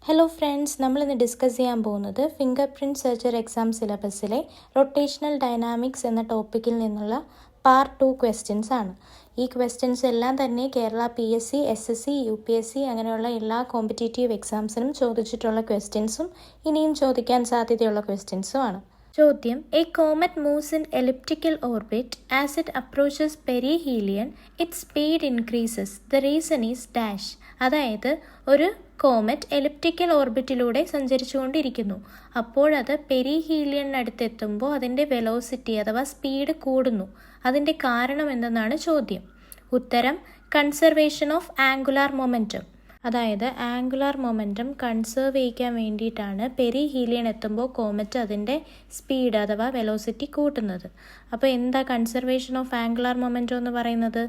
Hello friends, നമ്മളിന്ന് discuss ചെയ്യാൻ പോകുന്നത് ഫിംഗർ പ്രിൻറ്റ് സർജറി എക്സാം സിലബസിലെ റൊട്ടേഷണൽ ഡൈനാമിക്സ് എന്ന ടോപ്പിക്കിൽ നിന്നുള്ള പാർട്ട് 2 ക്വസ്റ്റ്യൻസ് ആണ്. ഈ ക്വസ്റ്റ്യൻസ് എല്ലാം തന്നെ കേരള PSC, SSC, UPSC അങ്ങനെയുള്ള എല്ലാ കോമ്പറ്റേറ്റീവ് എക്സാംസിനും ചോദിച്ചിട്ടുള്ള ക്വസ്റ്റ്യൻസും ഇനിയും ചോദിക്കാൻ സാധ്യതയുള്ള ക്വസ്റ്റ്യൻസും ആണ്. ചോദ്യം: A comet moves in elliptical orbit as it approaches perihelion it speed increases the reason is dash. അതായത് ഒരു കോമറ്റ് എലിപ്റ്റിക്കൽ ഓർബിറ്റിലൂടെ സഞ്ചരിച്ചുകൊണ്ടിരിക്കുന്നു. അപ്പോഴത് പെരിഹീലിയനടുത്തെത്തുമ്പോൾ അതിൻ്റെ വെലോസിറ്റി അഥവാ സ്പീഡ് കൂടുന്നു. അതിൻ്റെ കാരണം എന്തെന്നാണ് ചോദ്യം. ഉത്തരം: കൺസർവേഷൻ ഓഫ് ആംഗുലാർ മൊമെൻറ്റം. അതായത് ആംഗുലാർ മൊമെൻറ്റം കൺസേർവ് ചെയ്യിക്കാൻ വേണ്ടിയിട്ടാണ് പെരിഹീലിയൻ എത്തുമ്പോൾ കോമറ്റ് അതിൻ്റെ സ്പീഡ് അഥവാ വെലോസിറ്റി കൂട്ടുന്നത്. അപ്പോൾ എന്താ കൺസർവേഷൻ ഓഫ് ആംഗുലാർ മൊമെൻറ്റം എന്ന് പറയുന്നത്?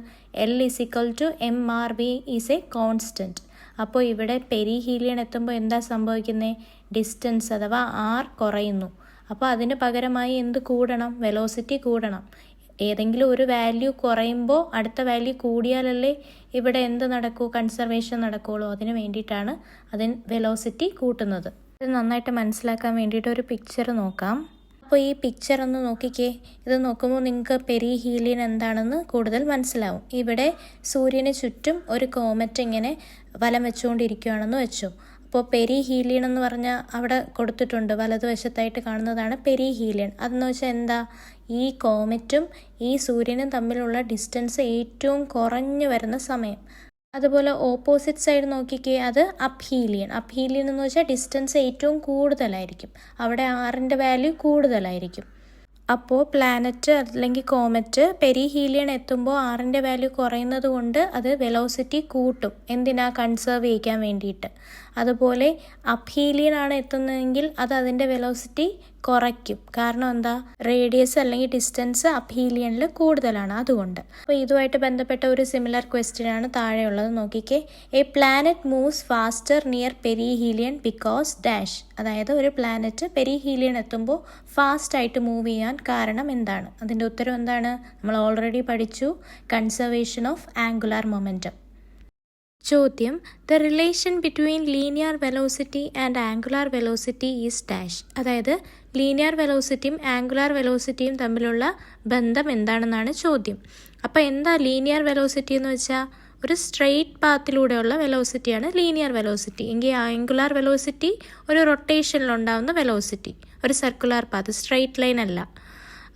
L=mRV is A constant. അപ്പോൾ ഇവിടെ പെരിഹീലിയൻ എത്തുമ്പോൾ എന്താ സംഭവിക്കുന്നത്? ഡിസ്റ്റൻസ് അഥവാ R കുറയുന്നു. അപ്പോൾ അതിന് പകരമായി എന്ത് കൂടണം? വെലോസിറ്റി കൂടണം. ഏതെങ്കിലും ഒരു വാല്യൂ കുറയുമ്പോൾ അടുത്ത വാല്യൂ കൂടിയാലല്ലേ ഇവിടെ എന്ത് നടക്കൂ? കൺസർവേഷൻ നടക്കുകയുള്ളൂ. അതിന് വേണ്ടിയിട്ടാണ് അതിന് വെലോസിറ്റി കൂട്ടുന്നത്. ഇത് നന്നായിട്ട് മനസ്സിലാക്കാൻ വേണ്ടിയിട്ട് ഒരു പിക്ചർ നോക്കാം. അപ്പോൾ ഈ പിക്ചർ ഒന്ന് നോക്കിക്കേ. ഇത് നോക്കുമ്പോൾ നിങ്ങൾക്ക് പെരിഹീലിയൻ എന്താണെന്ന് കൂടുതൽ മനസ്സിലാവും. ഇവിടെ സൂര്യന് ചുറ്റും ഒരു കോമറ്റ് ഇങ്ങനെ വലം വെച്ചുകൊണ്ടിരിക്കുകയാണെന്ന് വെച്ചു. അപ്പോൾ പെരിഹീലിയൻ എന്ന് പറഞ്ഞാൽ അവിടെ കൊടുത്തിട്ടുണ്ട്, വലതുവശത്തായിട്ട് കാണുന്നതാണ് പെരിഹീലിയൻ. അതെന്ന് വെച്ചാൽ എന്താ? ഈ കോമറ്റും ഈ സൂര്യനും തമ്മിലുള്ള ഡിസ്റ്റൻസ് ഏറ്റവും കുറഞ്ഞു വരുന്ന സമയം. അതുപോലെ ഓപ്പോസിറ്റ് സൈഡ് നോക്കിക്കേ, അത് അപ്ഹീലിയൻ. അപ്ഹീലിയൻ എന്ന് വെച്ചാൽ ഡിസ്റ്റൻസ് ഏറ്റവും കൂടുതലായിരിക്കും. അവിടെ ആറിൻ്റെ വാല്യൂ കൂടുതലായിരിക്കും. അപ്പോൾ പ്ലാനറ്റ് അല്ലെങ്കിൽ കോമറ്റ് പെരിഹീലിയൻ എത്തുമ്പോൾ ആറിൻ്റെ വാല്യൂ കുറയുന്നത് കൊണ്ട് അത് വെലോസിറ്റി കൂട്ടും. എന്തിനാ? കൺസേർവ് ചെയ്യിക്കാൻ വേണ്ടിയിട്ട്. അതുപോലെ അപ്ഹീലിയൻ ആണ് എത്തുന്നതെങ്കിൽ അത് അതിൻ്റെ വെലോസിറ്റി കുറയ്ക്കും. കാരണം എന്താ? റേഡിയസ് അല്ലെങ്കിൽ ഡിസ്റ്റൻസ് അപ്ഹീലിയനിൽ കൂടുതലാണ്, അതുകൊണ്ട്. അപ്പോൾ ഇതുമായിട്ട് ബന്ധപ്പെട്ട ഒരു സിമിലർ ക്വസ്റ്റ്യൻ ആണ് താഴെയുള്ളത്. നോക്കിക്കേ. A planet moves faster near perihelion because dash. അതായത് ഒരു പ്ലാനറ്റ് പെരിഹീലിയൻ എത്തുമ്പോൾ ഫാസ്റ്റായിട്ട് മൂവ് ചെയ്യാൻ കാരണം എന്താണ്? അതിൻ്റെ ഉത്തരം എന്താണ്? നമ്മൾ ഓൾറെഡി പഠിച്ചു, കൺസർവേഷൻ ഓഫ് ആംഗുലാർ മൊമെൻറ്റം. ചോദ്യം: the relation between linear velocity and angular velocity is dash. അതായത് ലീനിയർ വെലോസിറ്റിയും ആംഗുലാർ വെലോസിറ്റിയും തമ്മിലുള്ള ബന്ധം എന്താണെന്നാണ് ചോദ്യം. അപ്പോൾ എന്താ ലീനിയർ വെലോസിറ്റി എന്ന് വെച്ചാൽ? ഒരു സ്ട്രെയിറ്റ് പാത്തിലൂടെയുള്ള വെലോസിറ്റിയാണ് ലീനിയർ വെലോസിറ്റി. എങ്കിൽ ആംഗുലാർ വെലോസിറ്റി ഒരു റൊട്ടേഷനിലുണ്ടാവുന്ന വെലോസിറ്റി, ഒരു സർക്കുലർ പാത്ത്, സ്ട്രെയിറ്റ് ലൈൻ അല്ല.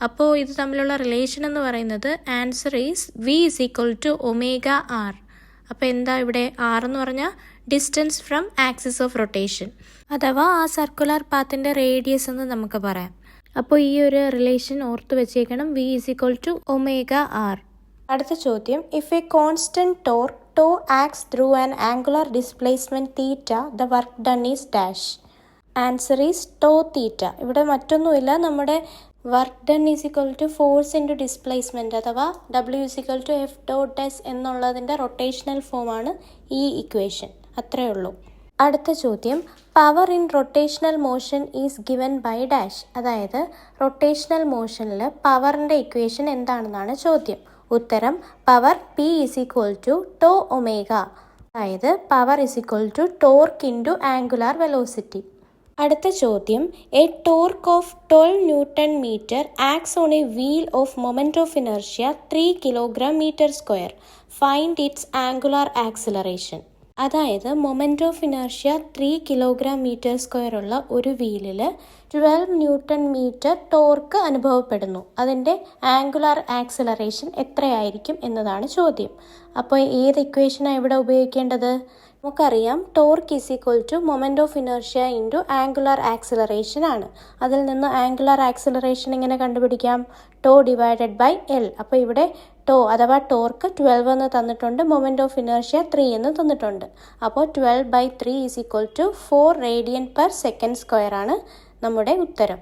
അപ്പോൾ ഇത് തമ്മിലുള്ള റിലേഷൻ എന്ന് പറയുന്നത് ആൻസർ ഈസ് V=ωr. അപ്പോൾ എന്താ ഇവിടെ? R എന്ന് പറഞ്ഞാൽ distance from axis of rotation, അഥവാ ആ സർക്കുലർ പാത്തിൻ്റെ റേഡിയസ് എന്ന് നമുക്ക് പറയാം. അപ്പോൾ ഈ ഒരു റിലേഷൻ ഓർത്ത് വെച്ചേക്കണം, V=ωr. അടുത്ത ചോദ്യം: if a constant torque tau acts through an angular displacement theta the work done is dash. Answer is tau theta. ഇവിടെ മറ്റൊന്നുമില്ല, നമ്മുടെ work done = force into displacement അഥവാ W=F.S എന്നുള്ളതിൻ്റെ റൊട്ടേഷണൽ ഫോമാണ് ഈ ഇക്വേഷൻ. അത്രയേ ഉള്ളൂ. അടുത്ത ചോദ്യം: power in rotational motion is given by dash. അതായത് റൊട്ടേഷണൽ മോഷനിൽ പവറിൻ്റെ ഇക്വേഷൻ എന്താണെന്നാണ് ചോദ്യം. ഉത്തരം: പവർ P=τω. അതായത് power torque into angular velocity. അടുത്ത ചോദ്യം: a torque of 12 newton metre acts on a wheel of moment of inertia 3 kg/m². Find its angular acceleration. അതായത് മൊമെന്റ് ഓഫ് ഇനർഷ്യ 3 kg/m² ഉള്ള ഒരു വീലിൽ 12 ന്യൂട്ടൺ മീറ്റർ ടോർക്ക് അനുഭവപ്പെടുന്നു. അതിൻ്റെ angular acceleration എത്രയായിരിക്കും എന്നതാണ് ചോദ്യം. അപ്പോൾ ഏത് ഇക്വേഷനാണ് ഇവിടെ ഉപയോഗിക്കേണ്ടത്? നമുക്കറിയാം, torque moment of inertia into angular acceleration ആണ്. അതിൽ നിന്ന് ആംഗുലാർ ആക്സിലറേഷൻ എങ്ങനെ കണ്ടുപിടിക്കാം? τ/L. അപ്പോൾ ഇവിടെ അഥവാ ടോർക്ക് 12 എന്ന് തന്നിട്ടുണ്ട്, മൊമെന്റ് ഓഫ് ഇനർഷ്യ 3 എന്ന് തന്നിട്ടുണ്ട്. അപ്പോൾ 12/3 4 radian/s² ആണ് നമ്മുടെ ഉത്തരം.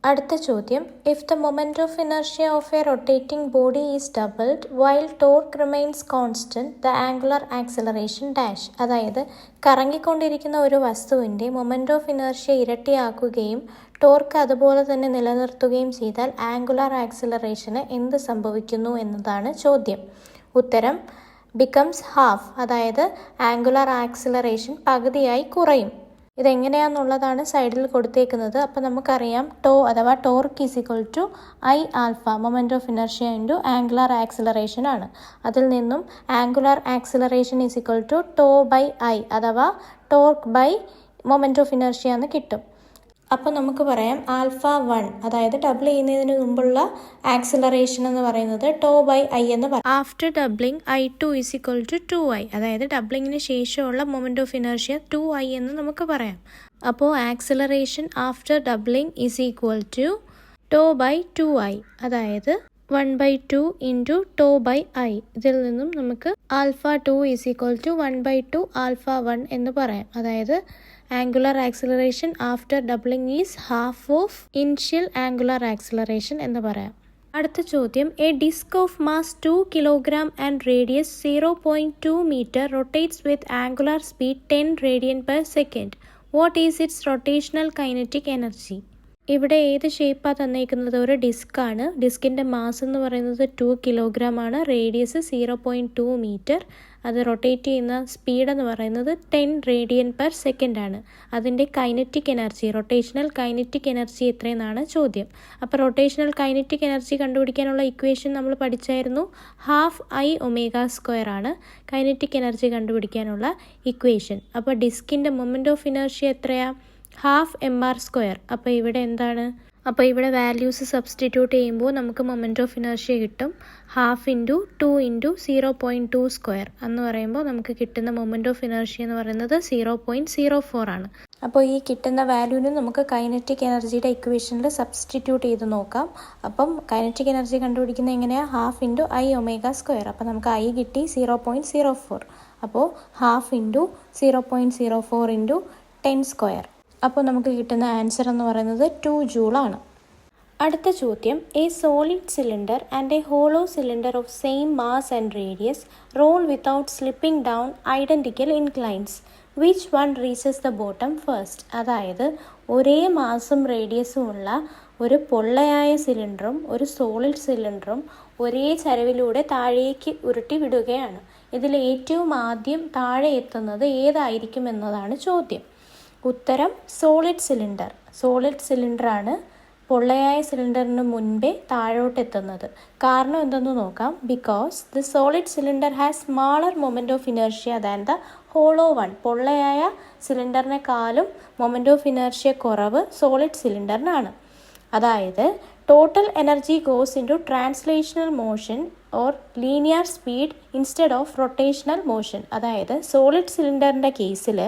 അടുത്ത ചോദ്യം: if the moment of inertia of A rotating body is doubled while torque remains constant the angular acceleration dash. അതായത് കറങ്ങിക്കൊണ്ടിരിക്കുന്ന ഒരു വസ്തുവിൻ്റെ മൊമെന്റ് ഓഫ് ഇനർഷ്യ ഇരട്ടിയാക്കുകയും ടോർക്ക് അതുപോലെ തന്നെ നിലനിർത്തുകയും ചെയ്താൽ ആംഗുലാർ ആക്സിലറേഷന് എന്ത് സംഭവിക്കുന്നു എന്നതാണ് ചോദ്യം. ഉത്തരം: ബിക്കംസ് ഹാഫ്. അതായത് ആംഗുലാർ ആക്സിലറേഷൻ പകുതിയായി കുറയും. ഇതെങ്ങനെയാണെന്നുള്ളതാണ് സൈഡിൽ കൊടുത്തേക്കുന്നത്. അപ്പോൾ നമുക്കറിയാം ടോ അഥവാ torque is equal to I alpha moment of inertia into angular acceleration ആണ്. അതിൽ നിന്നും angular acceleration is equal to tau by I അഥവാ torque by moment of inertia എന്ന് കിട്ടും. അപ്പോൾ നമുക്ക് പറയാം ആൽഫ 1 അതായത് ഡബിൾ ചെയ്യുന്നതിന് മുമ്പുള്ള ആക്സിലറേഷൻ എന്ന് പറയുന്നത് ടോ ബൈ ഐ എന്ന് പറയും. After doubling I2 is equal to 2I അതായത് ഡബ്ലിങ്ങിന് ശേഷമുള്ള മൊമെൻറ്റ് ഓഫ് ഇനർഷ്യ 2I എന്ന് നമുക്ക് പറയാം. അപ്പോൾ acceleration after doubling is equal to tau by 2I അതായത് 1/2 ഇൻറ്റു ടോ ബൈ ഐ. ഇതിൽ നിന്നും നമുക്ക് alpha 2 is equal to 1/2 alpha 1 എന്ന് പറയാം. അതായത് angular acceleration after doubling is half of initial angular acceleration എന്ന് പറയാം. അടുത്ത ചോദ്യം, a disc of mass 2 kilogram and radius 0.2 metre rotates with angular speed 10 radian per second. What is its rotational kinetic energy? ഇവിടെ ഏത് ഷേപ്പാണ് തന്നേക്കുന്നത്? ഒരു ഡിസ്ക്കാണ്. ഡിസ്കിൻ്റെ mass എന്ന് പറയുന്നത് 2 കിലോഗ്രാം ആണ്. Radius 0.2 metre. അത് റൊട്ടേറ്റ് ചെയ്യുന്ന സ്പീഡ് എന്ന് പറയുന്നത് 10 റേഡിയൻ പെർ സെക്കൻഡ് ആണ്. അതിൻ്റെ kinetic energy, rotational kinetic energy എത്രയെന്നാണ് ചോദ്യം. അപ്പോൾ റൊട്ടേഷണൽ കൈനറ്റിക് എനർജി കണ്ടുപിടിക്കാനുള്ള ഇക്വേഷൻ നമ്മൾ പഠിച്ചായിരുന്നു. ഹാഫ് I ഒമേഗ സ്ക്വയർ ആണ് കൈനറ്റിക് എനർജി കണ്ടുപിടിക്കാനുള്ള ഇക്വേഷൻ. അപ്പോൾ ഡിസ്കിൻ്റെ മൊമെൻറ്റ് ഓഫ് ഇനർഷ്യ എത്രയാണ്? Half mr square. അപ്പോൾ ഇവിടെ എന്താണ്? അപ്പോൾ ഇവിടെ വാല്യൂസ് സബ്സ്റ്റിറ്റ്യൂട്ട് ചെയ്യുമ്പോൾ നമുക്ക് മൊമെൻറ്റ് ഓഫ് ഇനർഷ്യ കിട്ടും ഹാഫ് ഇൻറ്റു 2 ഇൻറ്റു 0.2 സ്ക്വയർ എന്ന് പറയുമ്പോൾ നമുക്ക് കിട്ടുന്ന മൊമെൻറ്റ് ഓഫ് ഇനർഷ്യ എന്ന് പറയുന്നത് 0.04 ആണ്. അപ്പോൾ ഈ കിട്ടുന്ന വാല്യൂവിന് നമുക്ക് കൈനറ്റിക് എനർജിയുടെ ഇക്വേഷനിൽ സബ്സ്റ്റിറ്റ്യൂട്ട് ചെയ്ത് നോക്കാം. അപ്പം കൈനറ്റിക് എനർജി കണ്ടുപിടിക്കുന്നത് എങ്ങനെയാണ്? Half into I omega square. അപ്പോൾ നമുക്ക് I കിട്ടി 0.04. അപ്പോൾ ഹാഫ് ഇൻറ്റു 0.04 ഇൻറ്റു 10 സ്ക്വയർ. അപ്പോൾ നമുക്ക് കിട്ടുന്ന ആൻസർ എന്ന് പറയുന്നത് 2 ജൂളാണ്. അടുത്ത ചോദ്യം, a solid cylinder and a hollow cylinder of same mass and radius roll without slipping down identical inclines. Which one reaches the bottom first? അതായത് ഒരേ മാസും റേഡിയസും ഉള്ള ഒരു പൊള്ളയായ സിലിണ്ടറും ഒരു സോളിഡ് സിലിണ്ടറും ഒരേ ചരിവിലൂടെ താഴേക്ക് ഉരുട്ടി വിടുകയാണ്. ഇതിൽ ഏറ്റവും ആദ്യം താഴെ എത്തുന്നത് ഏതായിരിക്കും എന്നതാണ് ചോദ്യം. ഉത്തരം സോളിഡ് സിലിണ്ടർ. സോളിഡ് സിലിണ്ടറാണ് പൊള്ളയായ സിലിണ്ടറിന് മുൻപേ താഴോട്ട് എത്തുന്നത്. കാരണം എന്തെന്ന് നോക്കാം. Because the solid cylinder has smaller moment of inertia than the hollow one. പൊള്ളയായ സിലിണ്ടറിനെക്കാളും മൊമെൻറ്റ് ഓഫ് ഇനർഷ്യ കുറവ് സോളിഡ് സിലിണ്ടറിനാണ്. അതായത് total energy goes into translational motion or linear speed instead of rotational motion. അതായത് സോളിഡ് സിലിണ്ടറിൻ്റെ കേസിൽ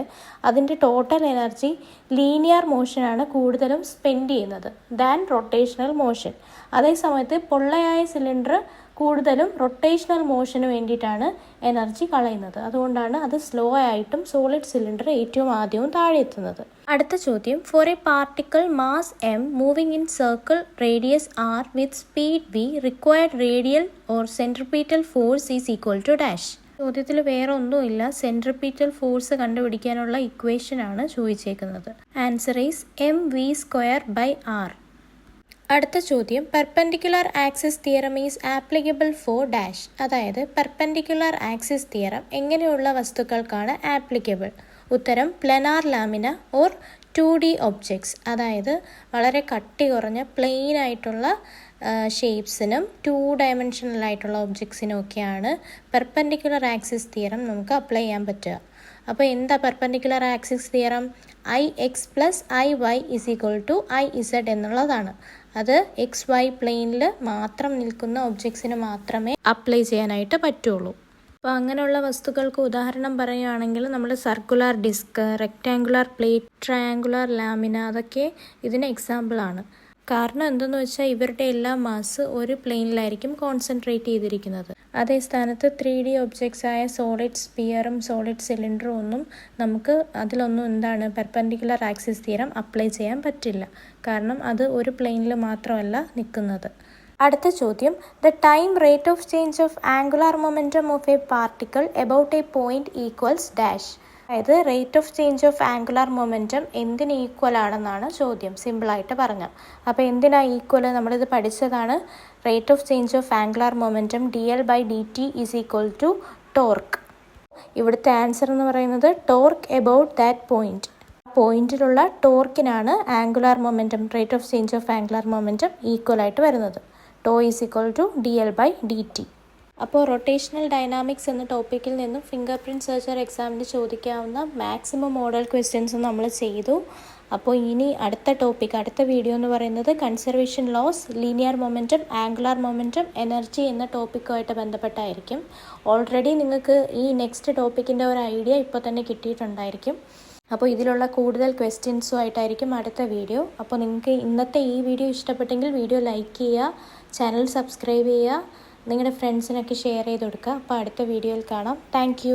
അതിൻ്റെ total energy linear മോഷനാണ് കൂടുതലും spend ചെയ്യുന്നത് than rotational motion. അതേസമയത്ത് പൊള്ളയായ സിലിണ്ടർ കൂടുതലും റൊട്ടേഷണൽ മോഷന് വേണ്ടിയിട്ടാണ് എനർജി കളയുന്നത്. അതുകൊണ്ടാണ് അത് സ്ലോ ആയിട്ടും സോളിഡ് സിലിണ്ടർ ഏറ്റവും ആദ്യവും താഴെ എത്തുന്നത്. അടുത്ത ചോദ്യം, for a particle mass m moving in circle radius r with speed v required radial or centripetal force is equal to dash. ചോദ്യത്തിൽ വേറെ ഒന്നുമില്ല, സെൻട്രിപീറ്റൽ ഫോഴ്സ് കണ്ടുപിടിക്കാനുള്ള ഇക്വേഷനാണ് ചോദിച്ചേക്കുന്നത്. Answer is mv²/r. അടുത്ത ചോദ്യം, perpendicular axis theorem is applicable for dash. അതായത് perpendicular axis theorem എങ്ങനെയുള്ള വസ്തുക്കൾക്കാണ് applicable? ഉത്തരം planar lamina or 2D objects. അതായത് വളരെ കട്ടി കുറഞ്ഞ പ്ലെയിൻ ആയിട്ടുള്ള ഷേപ്സിനും 2 ഡയമെൻഷനലായിട്ടുള്ള ഒബ്ജക്ട്സിനും ഒക്കെയാണ് പെർപെൻഡിക്കുലർ ആക്സിസ് തിയറം നമുക്ക് അപ്ലൈ ചെയ്യാൻ പറ്റുക. അപ്പോൾ എന്താ perpendicular axis theorem? IX + IY = IZ എന്നുള്ളതാണ്. അത് XY പ്ലെയിനിൽ മാത്രം നിൽക്കുന്ന ഒബ്ജക്ട്സിന് മാത്രമേ അപ്ലൈ ചെയ്യാനായിട്ട് പറ്റുള്ളൂ. അപ്പോൾ അങ്ങനെയുള്ള വസ്തുക്കൾക്ക് ഉദാഹരണം പറയുകയാണെങ്കിൽ നമ്മൾ circular disc, rectangular plate, triangular lamina അതൊക്കെ ഇതിന് എക്സാമ്പിളാണ്. കാരണം എന്തെന്ന് വെച്ചാൽ ഇവരുടെ എല്ലാ മാസ് ഒരു പ്ലെയിനിലായിരിക്കും കോൺസെൻട്രേറ്റ് ചെയ്തിരിക്കുന്നത്. അതേ സ്ഥാനത്ത് 3D ഒബ്ജക്ട്സ് ആയ സോളിഡ് സ്പിയറും സോളിഡ് സിലിണ്ടറും ഒന്നും നമുക്ക് അതിലൊന്നും എന്താണ് പെർപെൻഡിക്കുലർ ആക്സിസ് തിയറം അപ്ലൈ ചെയ്യാൻ പറ്റില്ല. കാരണം അത് ഒരു പ്ലെയിനിൽ മാത്രമല്ല നിൽക്കുന്നത്. അടുത്ത ചോദ്യം, the time rate of change of angular momentum of a particle about a point equals dash. അതായത് rate of change of angular momentum എന്തിന് ഈക്വൽ ആണെന്നാണ് ചോദ്യം, സിമ്പിളായിട്ട് പറഞ്ഞാൽ. അപ്പോൾ എന്തിനാണ് ഈക്വൽ? നമ്മളിത് പഠിച്ചതാണ്. Rate of change of angular momentum dL/dt = torque. ഇവിടുത്തെ ആൻസർ എന്ന് പറയുന്നത് ടോർക്ക് എബൌട്ട് ദാറ്റ് പോയിന്റ്. പോയിന്റിലുള്ള ടോർക്കിനാണ് ആംഗുലാർ മൊമെൻറ്റം, rate of change of angular momentum ഈക്വലായിട്ട് വരുന്നത്. Tau is equal to dl/dt. അപ്പോൾ റൊട്ടേഷണൽ ഡൈനാമിക്സ് എന്ന ടോപ്പിക്കിൽ നിന്നും ഫിംഗർ പ്രിൻറ്റ് സെർച്ചർ എക്സാമിന് ചോദിക്കാവുന്ന മാക്സിമം മോഡൽ ക്വസ്റ്റ്യൻസ് നമ്മൾ ചെയ്തു. അപ്പോൾ ഇനി അടുത്ത വീഡിയോ എന്ന് പറയുന്നത് conservation loss, linear momentum, angular momentum, energy എന്ന ടോപ്പിക്കുമായിട്ട് ബന്ധപ്പെട്ടായിരിക്കും. ഓൾറെഡി നിങ്ങൾക്ക് ഈ നെക്സ്റ്റ് ടോപ്പിക്കിൻ്റെ ഒരു ഐഡിയ ഇപ്പോൾ തന്നെ കിട്ടിയിട്ടുണ്ടായിരിക്കും. അപ്പോൾ ഇതിലുള്ള കൂടുതൽ ക്വസ്റ്റ്യൻസുമായിട്ടായിരിക്കും അടുത്ത വീഡിയോ. അപ്പോൾ നിങ്ങൾക്ക് ഇന്നത്തെ ഈ വീഡിയോ ഇഷ്ടപ്പെട്ടെങ്കിൽ വീഡിയോ ലൈക്ക് ചെയ്യുക, ചാനൽ സബ്സ്ക്രൈബ് ചെയ്യുക, നിങ്ങളുടെ ഫ്രണ്ട്സിനൊക്കെ ഷെയർ ചെയ്ത് കൊടുക്കുക. അപ്പോൾ അടുത്ത വീഡിയോയിൽ കാണാം. താങ്ക്